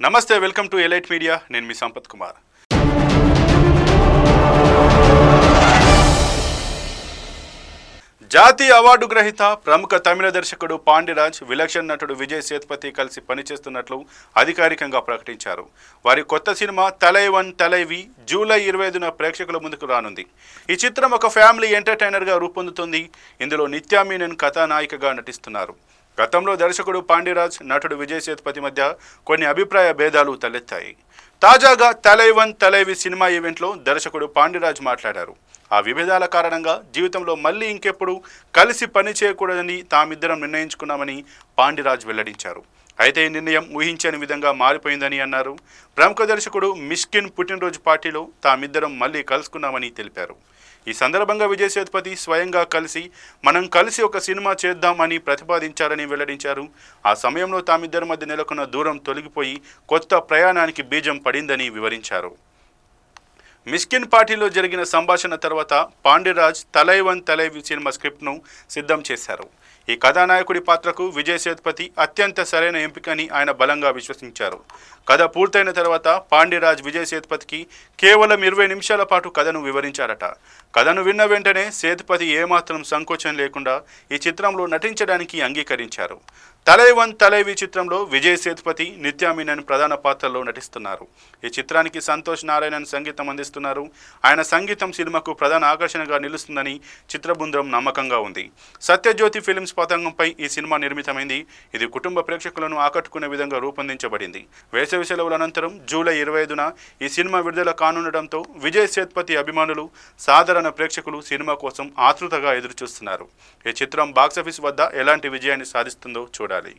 నమస్తే, welcome to elite media. నేను మీ సంపత్ కుమార్. జాతీయ అవార్డు గ్రహీత ప్రముఖ తమిళ దర్శకుడు పాండిరాజ్, విలక్షణ నటుడు విజయ్ సేతుపతి కలిసి పనిచేస్తున్నట్లు అధికారికంగా ప్రకటించారు. వారి కొత్త సినిమా తలైవన్ తలైవి జూలై 25న ప్రేక్షకుల ముందుకు రానుంది. ఈ చిత్రం ఒక ఫ్యామిలీ ఎంటర్టైనర్గా రూపొందుతుంది. ఇందులో నిత్యా మీనన్ కథానాయికగా నటిస్తున్నారు. గతంలో దర్శకుడు పాండిరాజ్, నటుడు విజయ్ సేతుపతి మధ్య కొన్ని అభిప్రాయ భేదాలు తలెత్తాయి. తాజాగా తలైవన్ తలైవి సినిమా ఈవెంట్లో దర్శకుడు పాండిరాజ్ మాట్లాడారు. ఆ విభేదాల కారణంగా జీవితంలో మళ్ళీ ఇంకెప్పుడు కలిసి పని చేయకూడదని తామిద్దరం నిర్ణయించుకున్నామని పాండిరాజ్ వెల్లడించారు. అయితే ఈ నిర్ణయం ఊహించని విధంగా మారిపోయిందని అన్నారు. ప్రముఖ దర్శకుడు మిష్కిన్ పుట్టినరోజు పార్టీలో తామిద్దరం మళ్ళీ కలుసుకున్నామని తెలిపారు. ఈ సందర్భంగా విజయ్ సేతుపతి స్వయంగా మనం కలిసి ఒక సినిమా చేద్దాం అని ప్రతిపాదించారని వెల్లడించారు. ఆ సమయంలో తామిద్దరి మధ్య నెలకొన్న దూరం తొలగిపోయి కొత్త ప్రయాణానికి బీజం పడిందని వివరించారు. మిష్కిన్ పార్టీలో జరిగిన సంభాషణ తర్వాత పాండిరాజ్ తలైవన్ తలైవి సినిమా స్క్రిప్ట్ను సిద్ధం చేశారు. ఈ కథానాయకుడి పాత్రకు విజయ్ సేతుపతి అత్యంత సరైన ఎంపికని ఆయన బలంగా విశ్వసించారు. కథ పూర్తయిన తర్వాత పాండిరాజ్ విజయ్ సేతుపతికి కేవలం 20 నిమిషాల పాటు కథను వివరించారట. కథను విన్న వెంటనే సేతుపతి ఏమాత్రం సంకోచం లేకుండా ఈ చిత్రంలో నటించడానికి అంగీకరించారు. తలైవన్ తలైవి చిత్రంలో విజయ్ సేతుపతి, నిత్యా మీనన్ ప్రధాన పాత్రల్లో నటిస్తున్నారు. ఈ చిత్రానికి సంతోష్ నారాయణన్ సంగీతం అందిస్తున్నారు. ఆయన సంగీతం సినిమాకు ప్రధాన ఆకర్షణగా నిలుస్తుందని చిత్ర బృందం నమ్మకంగా ఉంది. సత్యజ్యోతి ఫిల్మ్స్ పతాకంపై ఈ సినిమా నిర్మితమైంది. ఇది కుటుంబ ప్రేక్షకులను ఆకట్టుకునే విధంగా రూపొందించబడింది. వేసవి సెలవుల అనంతరం జూలై 25న ఈ సినిమా విడుదల కానుండటంతో విజయ్ సేతుపతి అభిమానులు, సాధారణ ప్రేక్షకులు సినిమా కోసం ఆతృతగా ఎదురుచూస్తున్నారు. ఈ చిత్రం బాక్సాఫీస్ వద్ద ఎలాంటి విజయాన్ని సాధిస్తుందో చూడాలి.